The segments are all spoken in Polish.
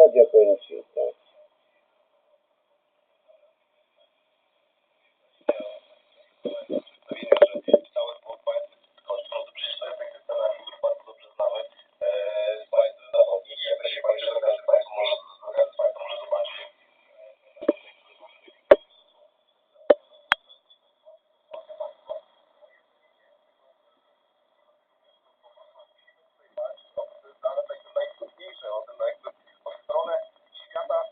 powiem Ci, tak. Ale najtrudniejsze o tym, jakby o stronę świata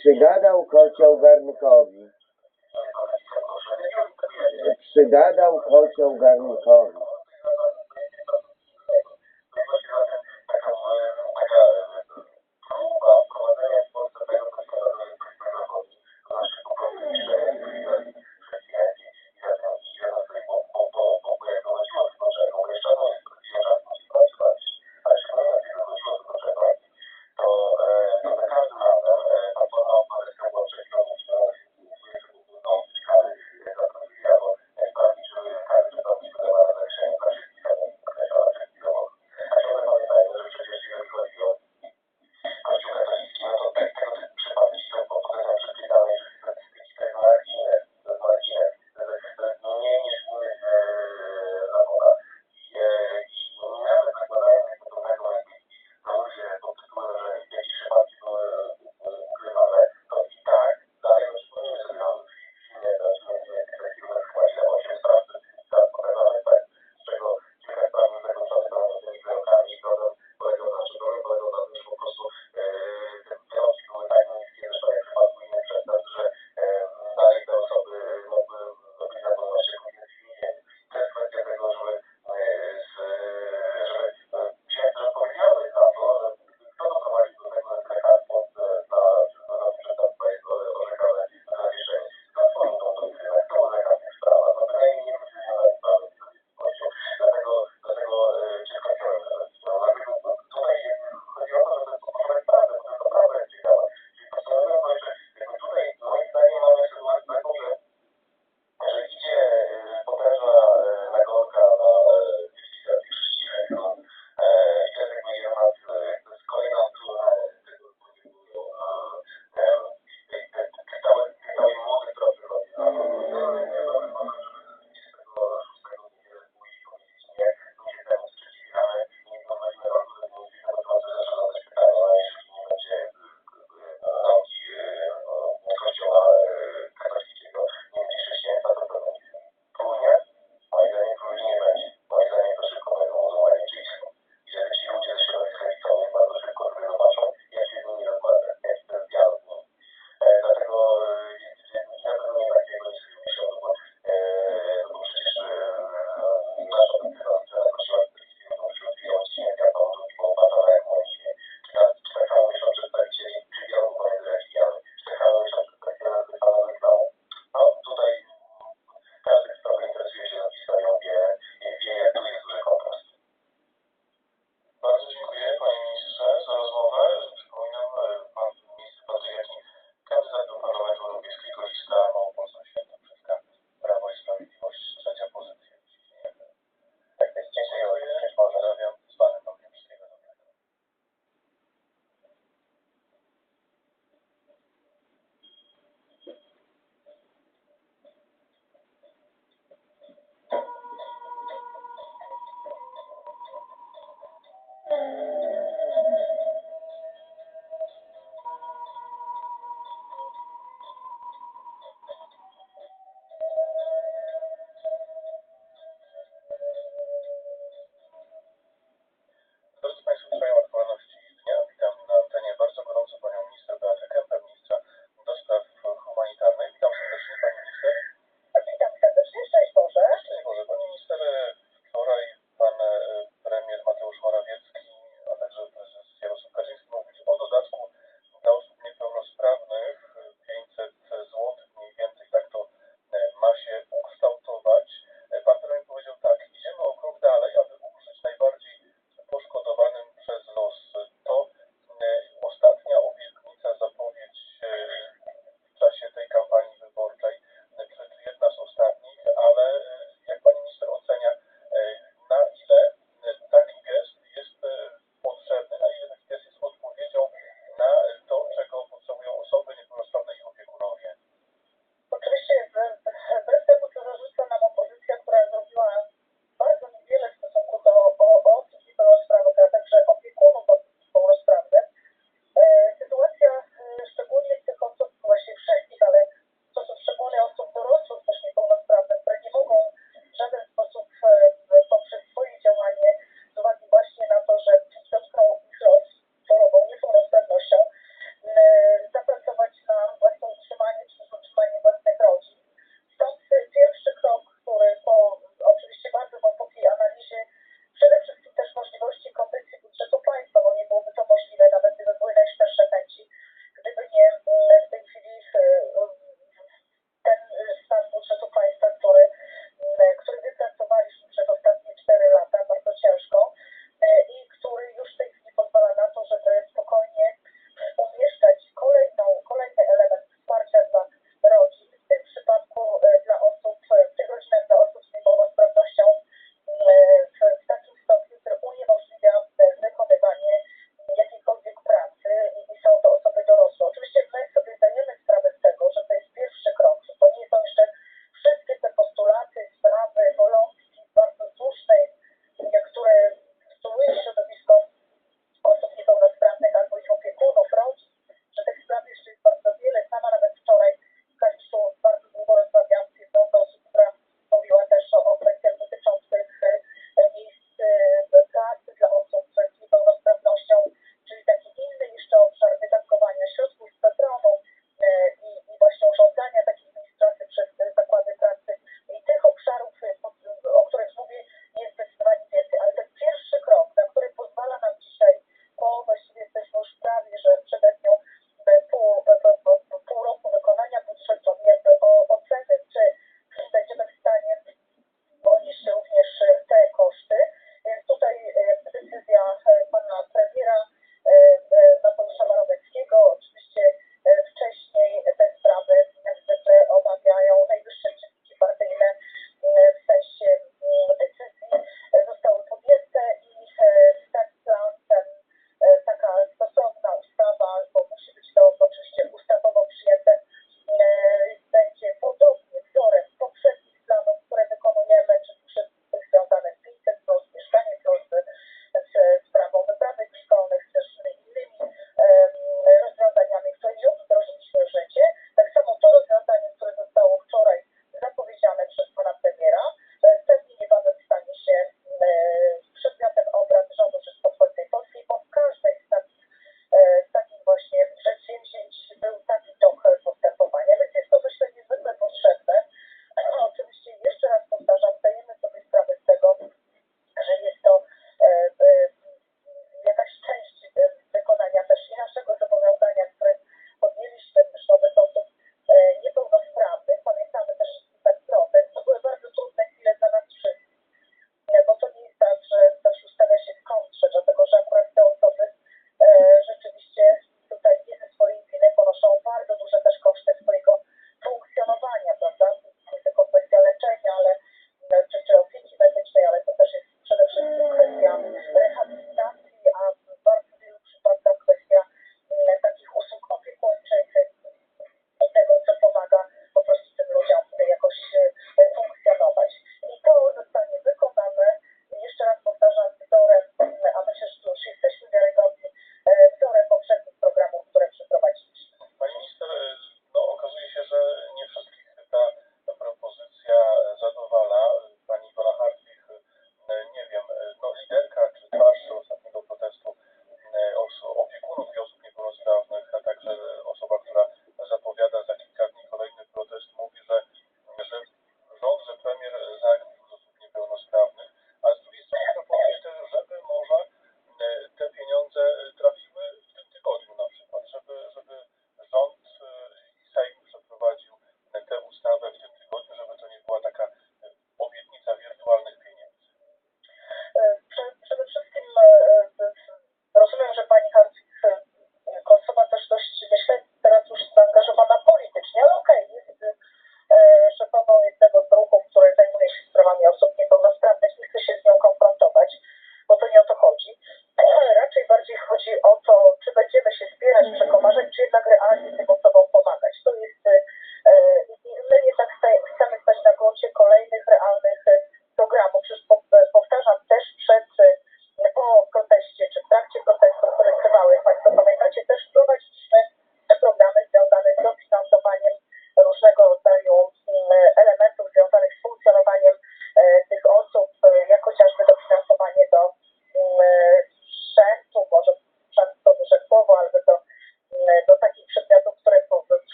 Przygadał kocioł garnkowi. Przygadał kocioł garnkowi.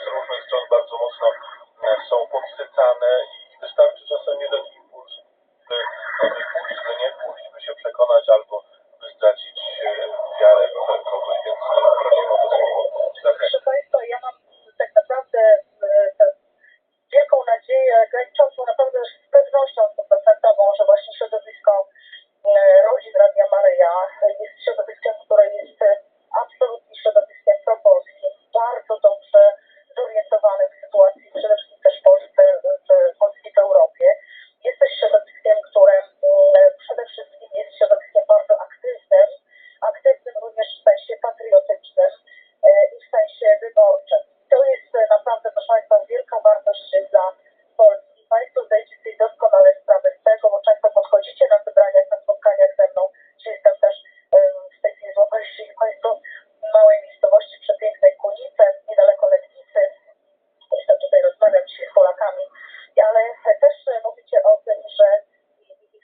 z różnych stron bardzo mocno są podsycane i wystarczy czasem jeden impuls, by pójść, by nie pójść, by się przekonać albo by zdradzić wiarę w kogoś, więc prosimy o to słowo zachęty. Proszę Państwa, ja mam tak naprawdę wielką nadzieję, graniczącą naprawdę z pewnością 100%, że właśnie środowisko rodzin Radia Maryja jest środowiskiem, które jest absolutnie środowiskiem propolskim, bardzo dobrze zorientowanym w sytuacji przede wszystkim też Polski w Europie. Jest też środowiskiem, które przede wszystkim jest środowiskiem bardzo aktywnym również w sensie patriotycznym i w sensie wyborczym. To jest naprawdę, proszę Państwa, wielka wartość dla Polski. Państwo zdajecie sobie doskonale sprawę z tego, bo często podchodzicie na zebraniach, na spotkaniach ze mną, czy jestem też w tej chwili złapaliście Państwo w małej miejscowości przepięknej Kunice, niedaleko Legnicy. Jestem tutaj, rozmawiam dzisiaj z Polakami, ale też mówicie o tym, że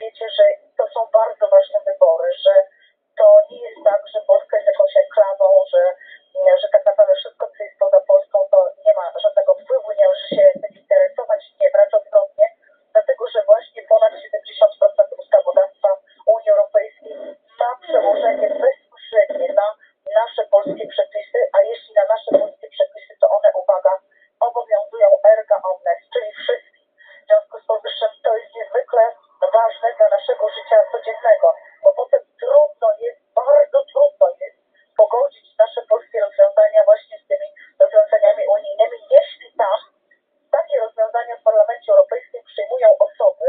wiecie, że to są bardzo ważne wybory, że to nie jest tak, że Polska jest jakąś enklawą, że tak naprawdę wszystko, co jest poza Polską, to nie ma żadnego wpływu, nie należy się tym interesować, nie, wręcz odwrotnie, dlatego, że właśnie ponad 70% ustawodawstwa Unii Europejskiej ma przełożenie bezpośrednie na nasze polskie przepisy, a jeśli na nasze polskie przepisy, to one, uwaga, obowiązują erga omnes, czyli wszystkich. W związku z powyższym to jest niezwykle ważne dla naszego życia codziennego, bo potem bardzo trudno jest pogodzić nasze polskie rozwiązania właśnie z tymi rozwiązaniami unijnymi, jeśli tam takie rozwiązania w Parlamencie Europejskim przyjmują osoby,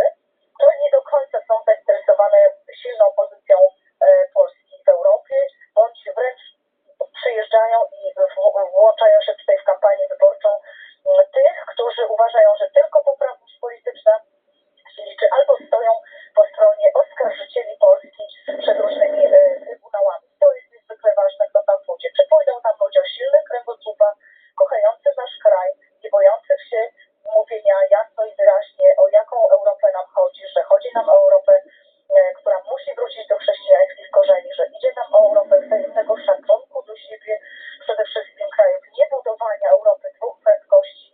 które nie do końca są zainteresowane silną pozycją Polski w Europie, bądź wręcz przyjeżdżają i włączają się tutaj w kampanię wyborczą tych, którzy uważają, że tylko poprawność polityczna się liczy, albo stoją po stronie oskarżycieli Polski przed różnymi trybunałami. To jest niezwykle ważne, kto tam pójdzie. Czy pójdą tam ludzie o silnych kręgosłupa, kochający nasz kraj, nie bojących się mówienia jasno i wyraźnie, o jaką Europę nam chodzi, że chodzi nam o Europę, która musi wrócić do chrześcijańskich korzeni, że idzie nam o Europę wzajemnego szacunku do siebie, przede wszystkim krajów, nie budowania Europy dwóch prędkości,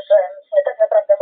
że tak naprawdę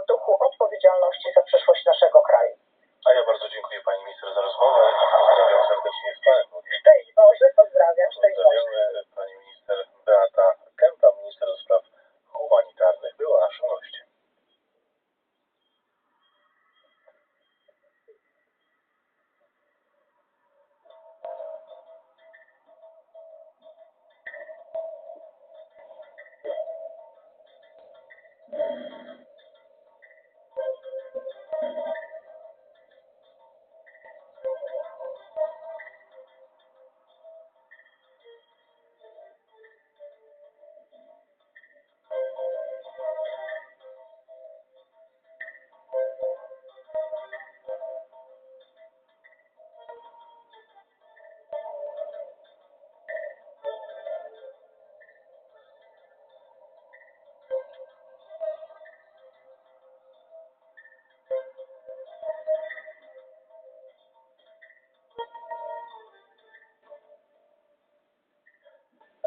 duchu odpowiedzialności za przyszłość naszego kraju. A ja bardzo dziękuję pani minister za rozmowę i pozdrawiam serdecznie z Panem. Szczęść Boże, pozdrawiam, szczęść Boże. Pozdrawiamy pani minister Beata Kępa, minister do spraw humanitarnych, była naszym gościem.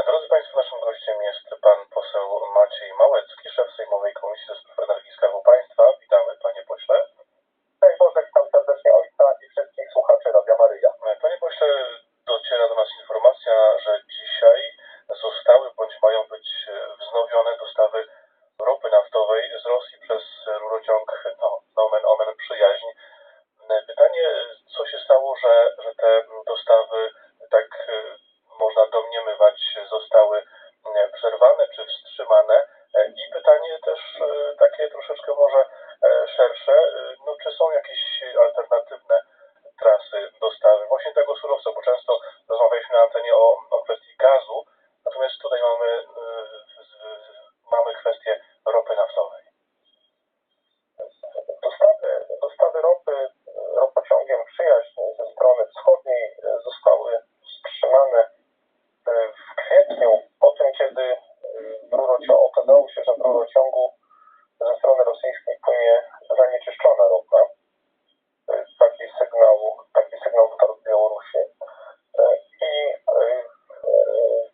Drodzy Państwo, naszym gościem jest pan poseł Maciej Małecki, szef Sejmowej Komisji do Spraw Energii i Skarbu Państwa. Witamy, panie pośle. Cześć Boże, witam serdecznie ojca i wszystkich słuchaczy Radia Maryja. Panie pośle, dociera do nas informacja, że dzisiaj zostały bądź mają być wznowione dostawy ropy naftowej z Rosji przez rurociąg nomen omen Przyjaźń. Pytanie, co się stało, że te dostawy tak można domniemywać zostały przerwane czy wstrzymane? I pytanie też takie troszeczkę może szersze, no czy są jakieś alternatywne trasy dostawy właśnie tego surowca, bo często rozmawialiśmy na antenie o kwestii gazu, natomiast tutaj mamy kwestię ropy naftowej. Dostawy ropy ropociągiem Przyjaźń ze strony wschodniej zostały wstrzymane w kwietniu, po tym kiedy okazało się, że w rurociągu ze strony rosyjskiej płynie zanieczyszczona ropa. Taki sygnał dotarł z Białorusi. I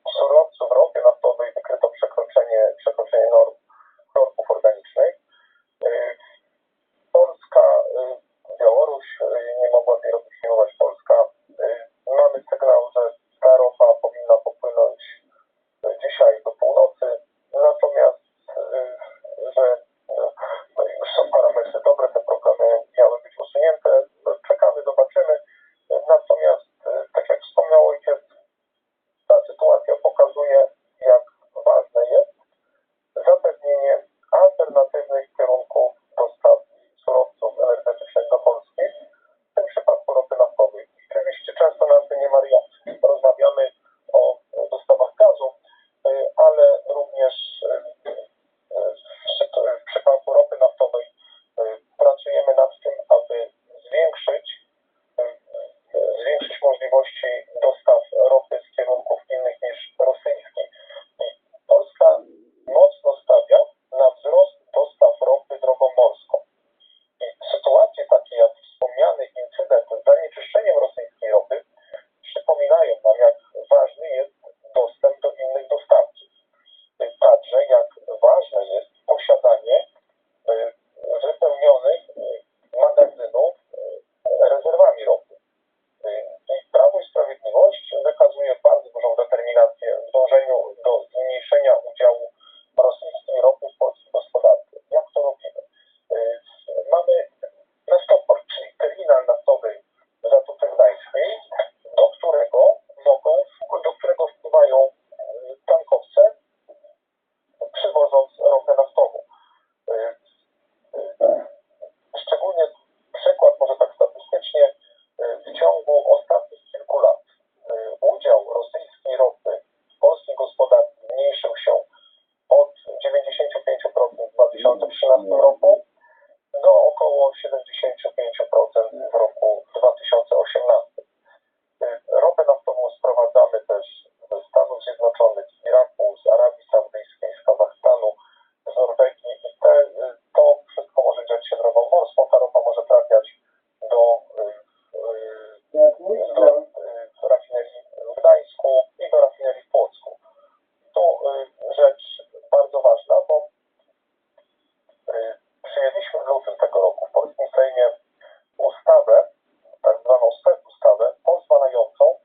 w surowcu, w ropie naftowej wykryto przekroczenie norm chlorków organicznych. Polska, Białoruś nie mogła tej ropy przyjmować. Polska. Mamy sygnał, że ta ropa powinna popłynąć dzisiaj do północy, natomiast, że już są parametry dobre, te problemy miały być usunięte. Czekamy, zobaczymy. Natomiast, tak jak wspomniał ojciec, ta sytuacja pokazuje, jak ważne jest zapewnienie alternatywnych kierunków dostaw surowców energetycznych do Polski, w tym przypadku ropy naftowej. Oczywiście często na antenie Maryja rozmawiamy o dostawach gazu, ale również w przypadku ropy naftowej pracujemy nad tym, aby zwiększyć możliwości dostaw ropy z kierunków innych niż rosyjski. Polska mocno stawia na wzrost dostaw ropy drogą morską. I sytuacje takie jak wspomniany incydent z zanieczyszczeniem rosyjskiej ropy przypominają nam, jak ważny jest dostęp do innych dostawców. Także jak ważne jest posiadanie wypełnionych magazynów rezerwami ropy. I Prawo i Sprawiedliwość wykazuje bardzo dużą determinację w dążeniu do zmniejszenia udziału rosyjskiej ropy w polskiej gospodarce. Jak to robimy? Mamy naftoport, czyli terminal naftowy w Zatoce Gdańskiej, do którego wpływają tankowce, przywożąc ropę naftową. Szczególnie przykład, może tak statystycznie, w ciągu ostatnich kilku lat udział rosyjskiej ropy w polskiej gospodarce zmniejszył się od 95% w 2013 roku do około 75% w roku 2018. Ropę naftową sprowadzamy też ze Stanów Zjednoczonych, z Iraku, z Arabii Saudyjskiej, z Kazachstanu, z Norwegii i to wszystko może dziać się drogą morską. Ta ropa może trafiać do rafinerii w Gdańsku i do rafinerii w Płocku. Tu rzecz bardzo ważna, bo przyjęliśmy w lutym tego roku w polskim Sejmie ustawę, tak zwaną specustawę, pozwalającą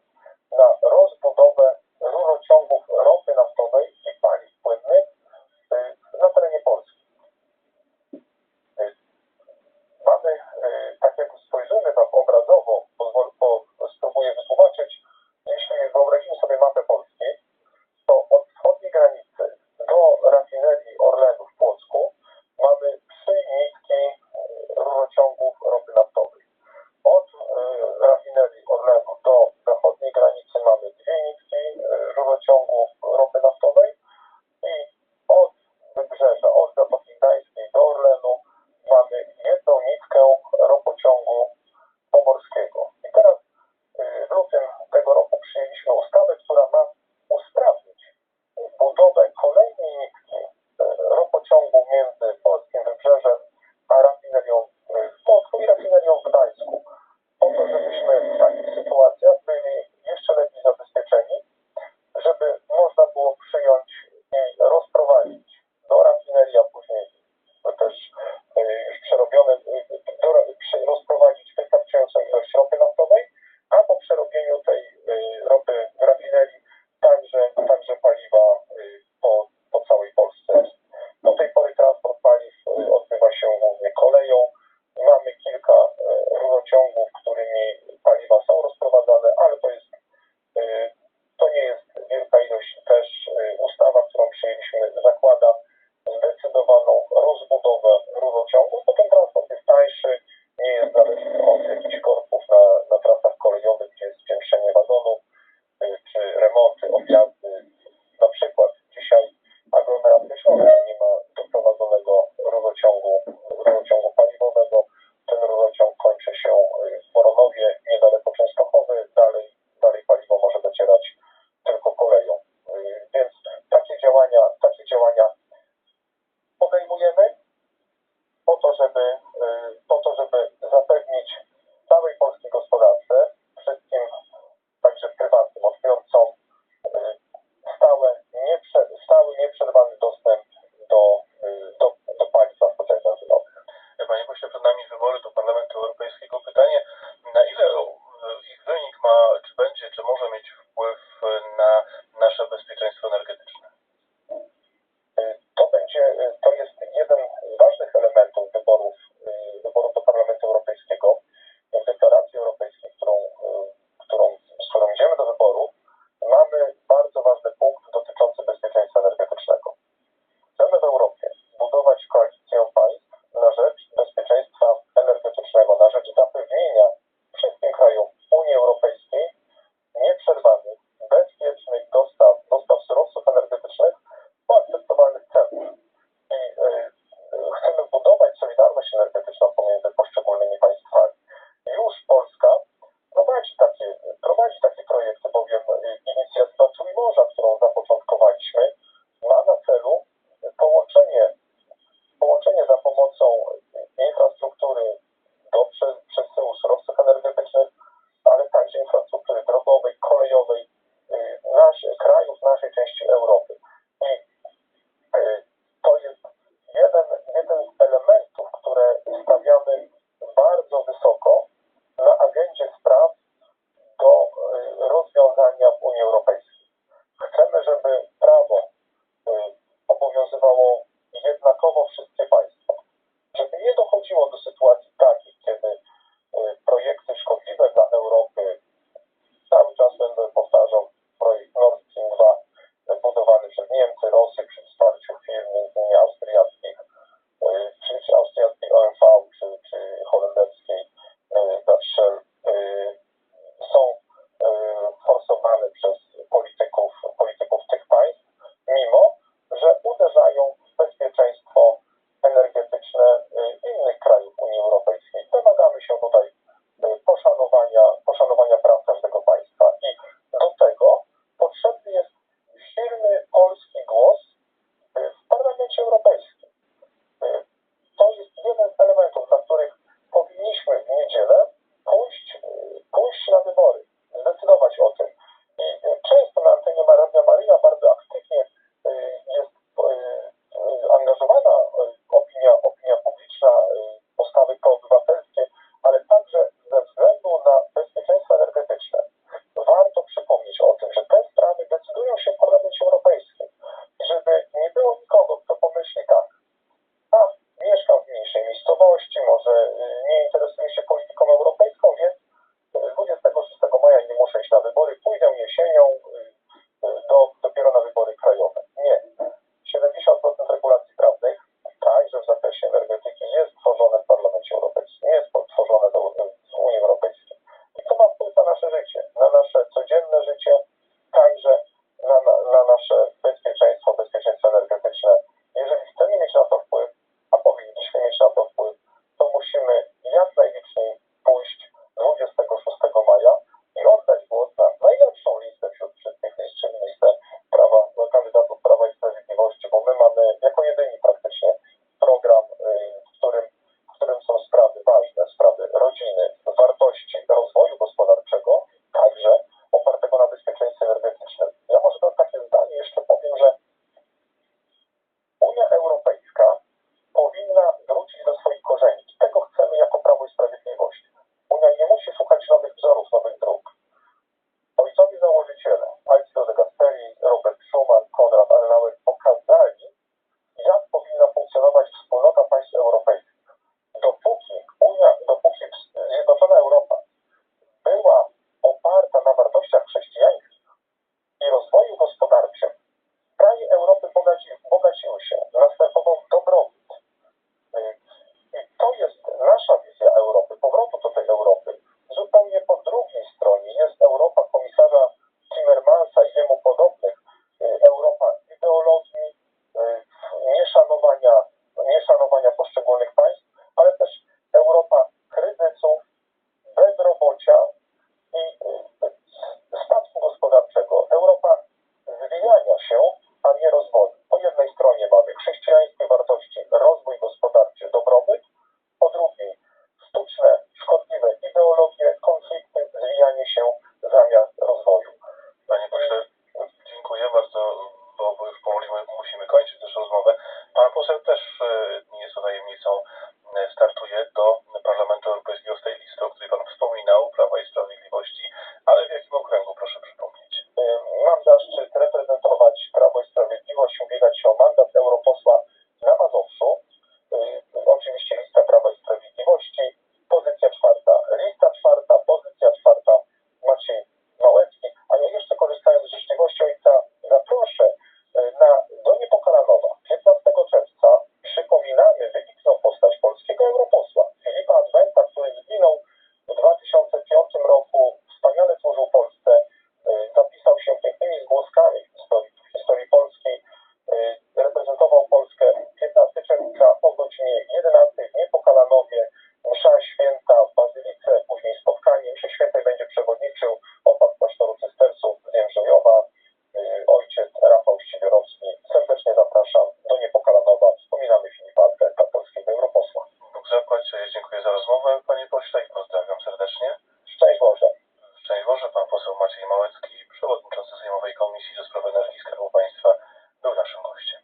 na rozbudowę rurociągów ropy naftowej i paliw płynnych na terenie Polski. Mamy, tak jak spojrzymy tak obrazowo, spróbuję wytłumaczyć, jeśli wyobrazimy sobie mapę Polski, to od wschodniej granicy do rafinerii Orlenu w Płocku mamy 3 nitki rurociągów ropy naftowej. Od rafinerii Orlenu do zachodniej granicy mamy 2 nitki rurociągów ropy naftowej i od wybrzeża, od Zatoki Gdańskiej do Orlenu mamy 1 nitkę ropociągu pomorskiego. I teraz w lutym tego roku przyjęliśmy ustawę, która ma usprawnić budowę kolejnej nitki ropociągu między polskim wybrzeżem a rafinerią w Płocku i rafinerią w Gdańsku. Po to, żebyśmy w takich sytuacjach byli jeszcze lepiej zabezpieczeni, żeby można było przyjąć i rozprowadzić do rafinerii, a później też już przerobione, rozprowadzić wystarczającą ilość ropy naftowej, a po przerobieniu tej ropy w rafinerii także paliwa po całej Polsce. Do tej pory transport paliw odbywa się głównie koleją. Mamy kilka rurociągów, którymi paliwa są rozprowadzane, ale to nie jest wielka ilość. Też ustawa, którą przyjęliśmy, zakłada zdecydowaną rozbudowę rurociągów, bo ten transport jest tańszy, nie jest zależny od jakichś korków na trasach kolejowych, gdzie jest spiętrzenie wagonów, czy remonty, objazdy. Na przykład dzisiaj aglomeracja Śląska nie ma doprowadzonego rurociągu paliwowego. Ten rurociąg kończy się w Moronowie, niedaleko Częstochowy. Dalej paliwo może docierać tylko koleją. Więc takie działania podejmujemy po to, żeby zapewnić całej polskiej gospodarce, wszystkim, także prywatnym odbiorcom, stały, nieprzerwany dostęp do paliw na stacjach benzynowych. Panie pośle, przed nami wybory do Parlamentu Europejskiego. Pytanie, na ile ich wynik ma, czy będzie, czy może mieć wpływ na nasze bezpieczeństwo energetyczne? To jest jeden z ważnych elementów wyborów do Parlamentu Europejskiego. W deklaracji europejskiej, z którą idziemy do wyborów, mamy bardzo ważny punkt dotyczący bezpieczeństwa energetycznego. Chcemy w Europie budować koalicję państw na rzecz bezpieczeństwa energetycznego, na rzecz zapewnienia wszystkim krajom Unii Europejskiej nieprzerwanych, bezpiecznych dostaw surowców energetycznych po akceptowalnych cenach. I chcemy budować solidarność energetyczną pomiędzy poszczególnymi państwami. Już Polska prowadzi takie projekty, bowiem inicjatywa Trójmorza, którą zapoczątkowaliśmy, ma na celu połączenie za pomocą infrastruktury do przesyłu surowców energetycznych, ale także infrastruktury drogowej, kolejowej krajów naszej części Europy. I to jest jeden z elementów, które stawiamy bardzo wysoko na agendzie spraw do rozwiązania w Unii Europejskiej. Chcemy, żeby prawo obowiązywało jednakowo wszystkie państwa. Żeby nie dochodziło do sytuacji takich, kiedy projekty szkodliwe dla Europy, cały czas będę powtarzał projekt Nord Stream 2 budowany przez może nie interesuje się polityką europejską, więc 26 maja nie muszę iść na wybory, pójdę jesienią dopiero na wybory krajowe. Nie. 70% regulacji prawnych, także w zakresie energetyki, jest tworzone w Parlamencie Europejskim, nie jest tworzone w Unii Europejskiej. I to ma wpływ na nasze życie, na nasze codzienne życie, także na nasze bezpieczeństwo energetyczne. Jeżeli chcemy mieć na to wpływ, a powinniśmy mieć na to wpływ, to musimy jak najliczniej pójść 26 maja i oddać głos na najlepszą listę wśród wszystkich list, czyli listę kandydatów Prawa i Sprawiedliwości, bo my mamy jako jedyni praktycznie program, w którym są sprawy ważne, sprawy rodziny, wartości, rozwoju gospodarczego, także opartego na bezpieczeństwie energetycznym. Ja może to takie zdanie jeszcze powiem, że Unia Europejska powinna wrócić do swoich korzeni. I tego chcemy jako Prawo i Sprawiedliwość. Unia nie musi szukać nowych wzorów, nowych dróg. Ojcowie założyciele, Alcide de Gasperi, Robert Schuman, Konrad Adenauer pokazali, jak powinna funkcjonować wspólnota państw europejskich. Dopóki zjednoczona Europa była oparta na wartościach chrześcijańskich i rozwoju gospodarczym, kraje Europy bogaciły się, następował dobrobyt. I to jest nasza wizja Europy, powrotu do tej Europy. Zupełnie po drugiej stronie jest Europa komisarza Timmermansa i jemu podobnych. Europa ideologii, nieszanowania poszczególnych państw, ale też Europa kryzysów, bezrobocia i spadku gospodarczego. Europa zwijania się, a nie rozwoju. Po jednej stronie mamy chrześcijańskie wartości, rozwój gospodarczy, dobrobyt, po drugiej sztuczne, szkodliwe ideologie, konflikty, zwijanie się zamiast rozwoju. Panie pośle, dziękuję bardzo, bo już powoli musimy kończyć też rozmowę. Pan poseł też nie jest to tajemnicą, startuje do Parlamentu Europejskiego z tej listy, o której Pan wspominał, Prawa i Sprawiedliwości, ale w jakim okręgu, proszę przypomnieć? Mam zaszczyt reprezentować Prawo i Sprawiedliwość, ubiegać się o mandat europosła na Mazowszu. Oczywiście lista Prawa i Sprawiedliwości, pozycja 4. Lista 4, pozycja 4, Maciej Małecki. A ja jeszcze korzystając z życzliwości ojca zaproszę do Niepokalanowa 15 czerwca przypominamy wybitną postać polskiego europosła Filipa Adwenta, który zginął w 2005 roku, wspaniale służył Polsce, zapisał się pięknymi zgłoskami w historii Polski, reprezentował Polskę. 15 czerwca o godzinie 11 w Niepokalanowie, msza święta w Bazylice, później spotkanie. Mszy świętej będzie przewodniczył opat klasztoru cystersów z Jędrzejowa, ojciec Rafał Ścibiorowski. Serdecznie zapraszam do Niepokalanowa. Wspominamy Filipa Adwenta, polskiego europosła. Bóg zapłać, dziękuję za rozmowę, panie pośle, i pozdrawiam serdecznie. Szczęść Boże. Szczęść Boże, pan poseł Maciej Małecki, przewodniczący Sejmowej Komisji do Spraw Energii i Skarbu Państwa, był naszym gościem.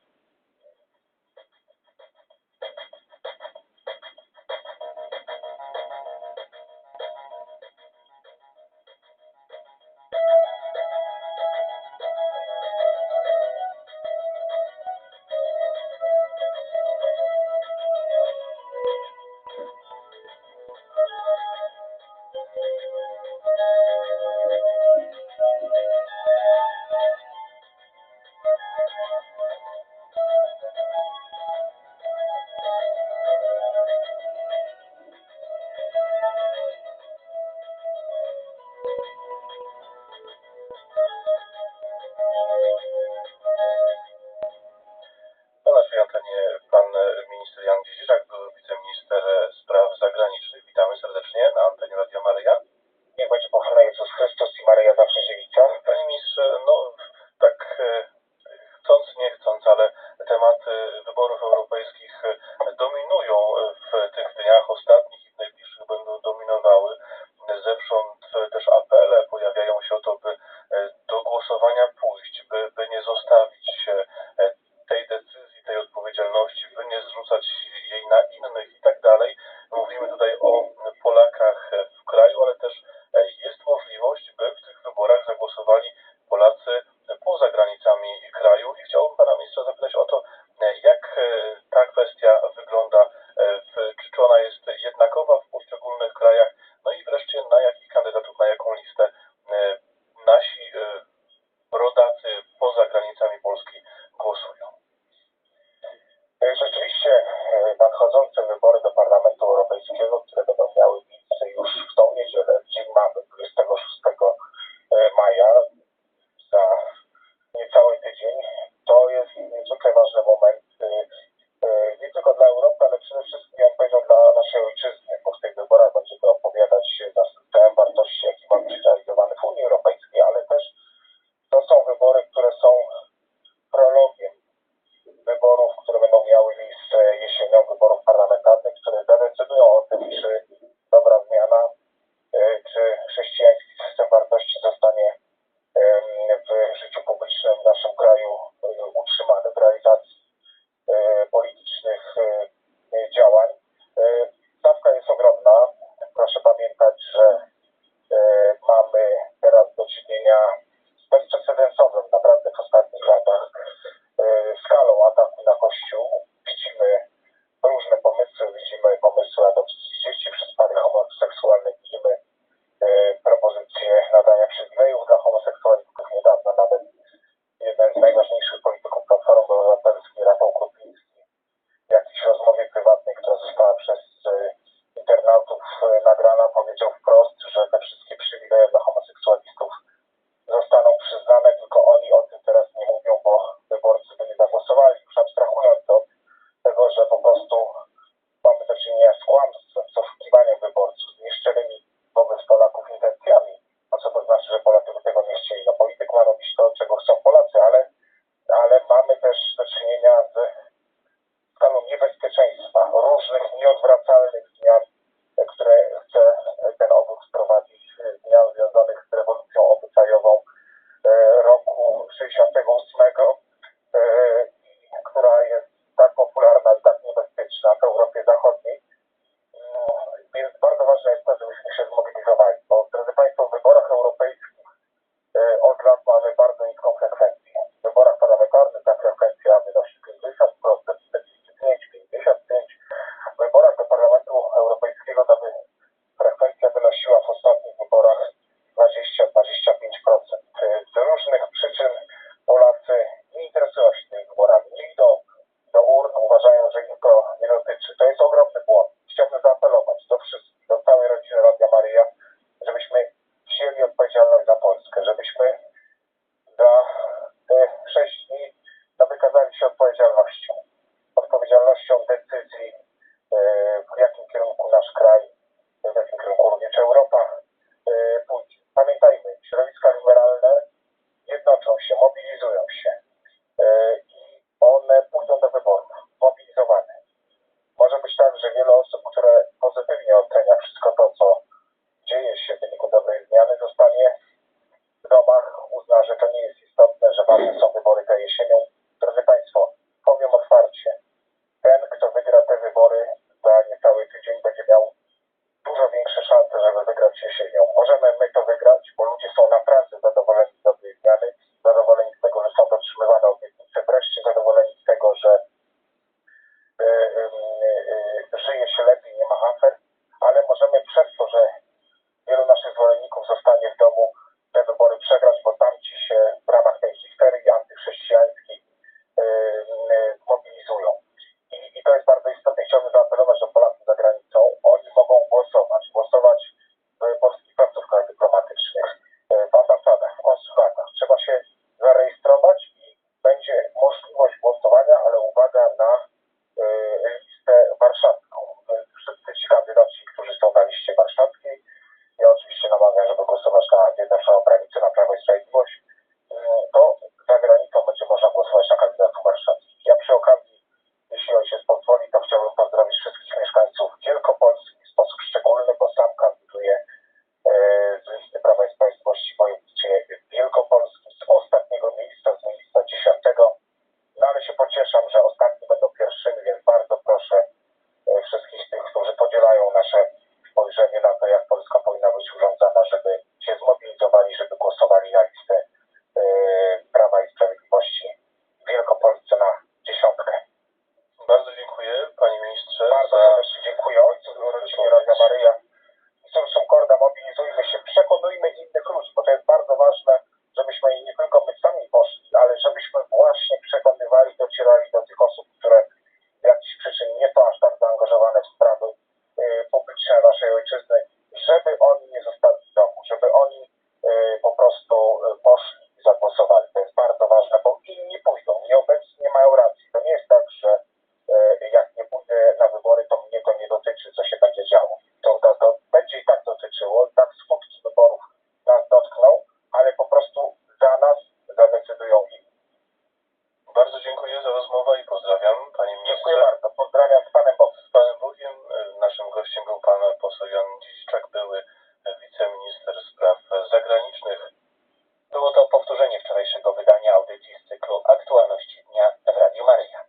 czy dobra zmiana, czy chrześcijański system wartości zostanie w życiu publicznym w naszym kraju utrzymany w realizacji politycznych działań. Stawka jest ogromna. Proszę pamiętać, że mamy teraz do czynienia z bezprecedensowym naprawdę w ostatnich latach skalą ataku na Kościół. Widzimy różne pomysły, widzimy pomysły adopcji dzieci przez pary homoseksualne, widzimy propozycje nadania przywilejów dla homoseksualistów. Niedawno nawet jeden z najważniejszych polityków Platformy Obywatelskiej, Kopiuj, w jakiejś rozmowie prywatnej, która została przez internautów nagrana, powiedział wprost, że te wszystkie przywileje dla homoseksualistów zostaną przyznane, tylko oni o tym teraz nie mówią, bo wyborcy by nie zagłosowali, już abstrahując od tego, że po prostu mamy do czynienia z kłamstwem, z oszukiwaniem wyborców, z nieszczerymi wobec Polaków intencjami. A co to znaczy, że Polacy by tego nie chcieli? No polityk ma robić to, czego chcą Polacy, ale mamy też do czynienia z skalą niebezpieczeństwa, różnych nieodwracalnych zmian, które chce ten obóz wprowadzić, zmian związanych z rewolucją obyczajową roku 68, która jest tak popularna i tak niebezpieczna w Europie Zachodniej. Więc bardzo ważne jest to, żebyśmy się zmobilizowali, bo drodzy Państwo, w wyborach europejskich od lat mamy bardzo niską frekwencję. W wyborach parlamentarnych ta frekwencja wynosi 50%, 45, 55. W wyborach do Parlamentu Europejskiego ta frekwencja wynosiła w ostatnich wyborach 20-25%. Z różnych przyczyn Polacy nie interesują się tymi wyborami, nie idą do urn, uważają, że ich to nie dotyczy. To jest ogromny błąd. Chciałbym zaapelować do wszystkich, do całej rodziny Radia Maryja, żebyśmy wzięli odpowiedzialność za Polskę, żebyśmy za te 6 dni wykazali się odpowiedzialnością. Odpowiedzialnością decyzji, w jakim kierunku nasz kraj, w jakim kierunku również Europa pójdzie. Pamiętajmy, środowiska liberalne jednoczą się, mobilizują się i one pójdą do wyborów mobilizowane. Może być tak, że wiele osób, które pozytywnie ocenia wszystko to, co dzieje się w wyniku dobrej zmiany, zostanie w domach, uzna, że to nie jest istotne, że ważne są wybory tej jesienią. Drodzy Państwo, powiem otwarcie, ten, kto wygra te wybory za niecały tydzień, będzie miał dużo większe szanse, żeby wygrać jesienią. Możemy my to wygrać, bo ludzie są naprawdę zadowoleni z dobrej zmiany, zadowoleni z tego, że są dotrzymywane obietnice, wreszcie zadowoleni z tego, że żyje się lepiej, nie ma afer, ale możemy przez to, że wielu naszych zwolenników zostanie w domu, te wybory przegrać, bo tamci się w ramach tej histerii antychrześcijańskiej mobilizują. I to jest bardzo istotne. Chciałbym zaapelować do Polaków za granicą. Oni mogą głosować w polskich placówkach dyplomatycznych, w ambasadach, w konsulatach. Trzeba się zarejestrować i będzie możliwość głosowania, ale uwaga na listę warszawską. Więc wszyscy ci kandydaci, którzy są na liście warszawskiej, ja oczywiście namawiam, żeby głosować na Zjednoczoną Prawicę, na Prawo i Sprawiedliwość, to za granicą będzie można głosować na kandydatów warszawskich. Ja przy okazji, jeśli ojciec pozwoli, to chciałbym pozdrowić wszystkich mieszkańców Wielkopolski w sposób szczególny, bo sam kandyduję z listy Prawa i Sprawiedliwości w województwie wielkopolskim z ostatniego miejsca, z miejsca 10. No ale się pocieszam, że ostatni będą pierwszymi, więc bardzo proszę wszystkich tych, którzy podzielają nasze spojrzenie na to, jak Polska powinna być urządzana, żeby się zmobilizowali, żeby głosowali na listę Prawa i Sprawiedliwości w Wielkopolsce na 10. Bardzo dziękuję, panie ministrze. Bardzo serdecznie dziękuję ojcu, rodzinie Radia Maryja. Sursum Corda, mobilizujmy się, przekonujmy innych ludzi, bo to jest bardzo ważne, żebyśmy nie tylko my sami poszli, ale żebyśmy właśnie przekonywali, docierali do tych osób, które z jakichś przyczyn nie są aż tak zaangażowane w sprawy publiczne naszej ojczyzny, żeby oni nie zostali w domu, żeby oni po prostu poszli i zagłosowali. To jest bardzo ważne, bo inni pójdą, nieobecni nie mają racji. To nie jest tak, że jak nie pójdę na wybory, to mnie to nie dotyczy, co się będzie działo. To będzie i tak dotyczyło, i tak skutki wyborów nas dotkną, ale po prostu za nas zadecydują inni. Bardzo dziękuję za rozmowę i pozdrawiam, panie ministrze. Dziękuję bardzo. Pozdrawiam z Panem Bogiem. Z Panem Bogiem. Naszym gościem gościem był pan poseł Jan Dziedziczak, były wiceminister spraw zagranicznych. Było to powtórzenie wczorajszego wydania audycji z cyklu Aktualności Dnia w Radiu Maryja.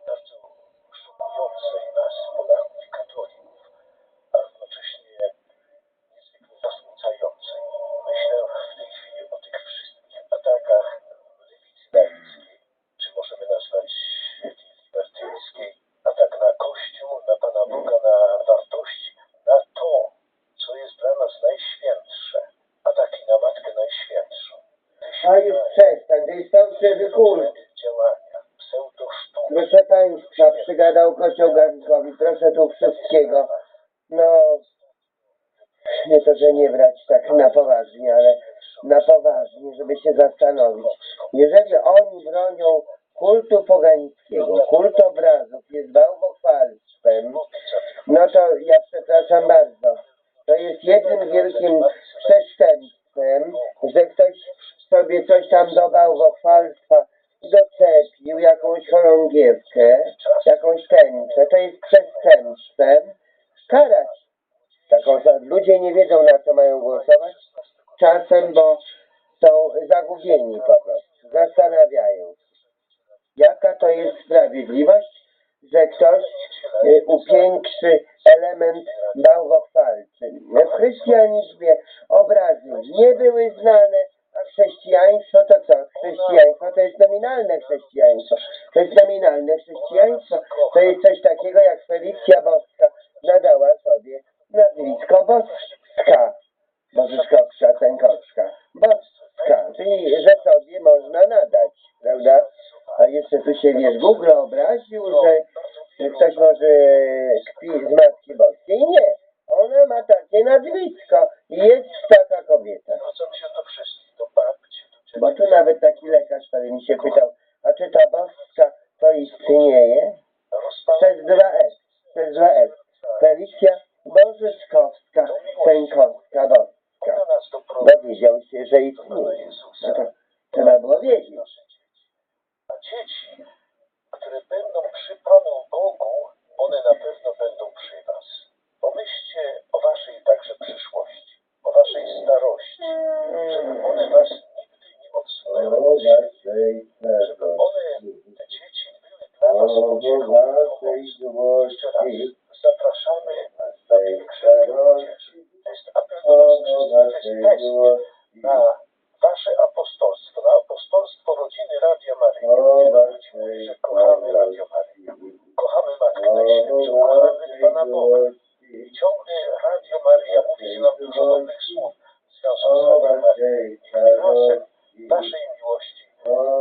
Bardzo szokującej nas, Polaków i katolików, a równocześnie niezwykle zasmucającej. Myślę w tej chwili o tych wszystkich atakach lewicy laickiej, czy możemy nazwać libertyńskiej, atak na Kościół, na Pana Boga, na wartości, na to, co jest dla nas najświętsze, ataki na Matkę Najświętszą. A już przestań, to jest fałszywy kult. Działania, pseudosztuki. Proszę Państwa, przygadał Kościół garnkowi, proszę tu wszystkiego. No, nie to, że nie brać tak na poważnie, ale na poważnie, żeby się zastanowić. Jeżeli oni bronią kultu pogańskiego, kult obrazów jest bałwochwalstwem, no to ja przepraszam bardzo. To jest jednym wielkim przestępstwem, że ktoś sobie coś tam do bałwochwalstwa doczepił, jakąś chorągiewkę, jakąś tęczę. To jest przestępstwem. Karać taką osobę. Ludzie nie wiedzą, na co mają głosować czasem, bo są zagubieni po prostu. Zastanawiają się, jaka to jest sprawiedliwość, że ktoś upiększy element bałwochwalczy. W chrześcijanizmie obrazy nie były znane, a chrześcijaństwo to co? Chrześcijaństwo to jest nominalne chrześcijaństwo. To jest nominalne chrześcijaństwo. To jest coś takiego, jak Felicja Boska nadała sobie nazwisko Boska. Bożyszkowska, Cękowska. Boska. Czyli, że sobie można nadać, prawda? A jeszcze tu się wiesz, Google obraził, że ktoś może kpi z Matki Boskiej. Nie. Ona ma takie nazwisko. Jest taka kobieta. Zwracam się do wszystkich, do babci, do Bo tu nawet taki lekarz, który mi się pytał, a czy ta Boska to istnieje? Przez 2S. Przez 2S. Felicja Bożyszkowska, Cękowska, Boska. Dowiedział się, że istnieje. No to trzeba było wiedzieć. A dzieci, które będą przy Panu Bogu, one na pewno będą przy Was. Pomyślcie o Waszej także przyszłości, o Waszej starości, żeby one Was nigdy nie odsunęły od siebie, żeby one, te dzieci, były dla Was pociechą. Jeszcze raz zapraszamy na pielgrzymkę młodzieży. To jest apel do nas wszystkich, to jest test na Wasze apostolstwo, na apostolstwo rodziny Radia Maryja. Wielu ludzi mówi, że kochamy Radio Maryja, kochamy Matkę Najświętszą, kochamy Pana Boga. I ciągle Radio Maryja mówi nam dużo dobrych słów w związku z Radiem Maryja. I wyrazem Waszej miłości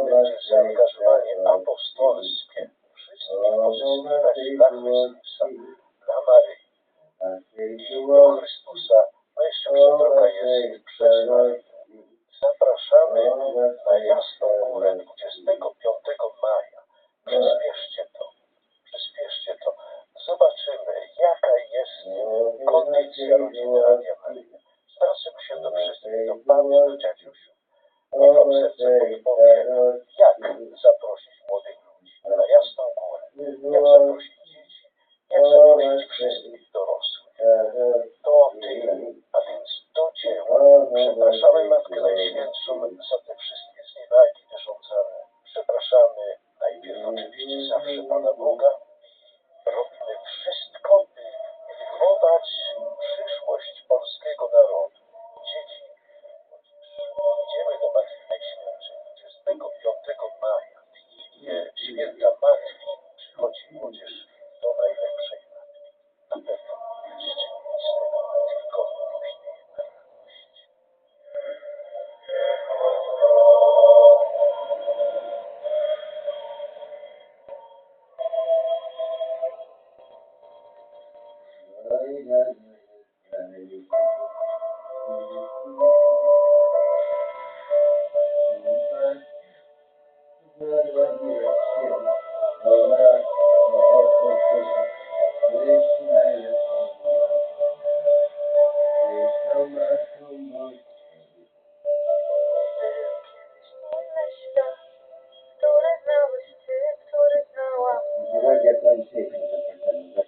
będzie zaangażowanie apostolskie. Wszystkich pozyskiwać dla Chrystusa, dla Maryi i do Chrystusa. No jeszcze droga jest przez Maryję. Zapraszamy na Jasną Górę 25 maja. Przyspieszcie to. Zobaczymy, jaka jest kondycja rodziny Radia Maryja. Zwracam się do wszystkich, do babci, do dziadziusiów. Niech Wam serce podpowie, jak zaprosić młodych ludzi na Jasną Górę, jak zaprosić dzieci,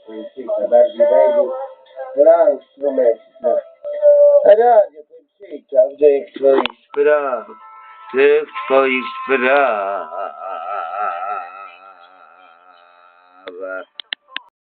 kończyka, bardziej wejdzie lang strumeczna. Radio kończyka, w tych twoich spraw, tych twoich spraw.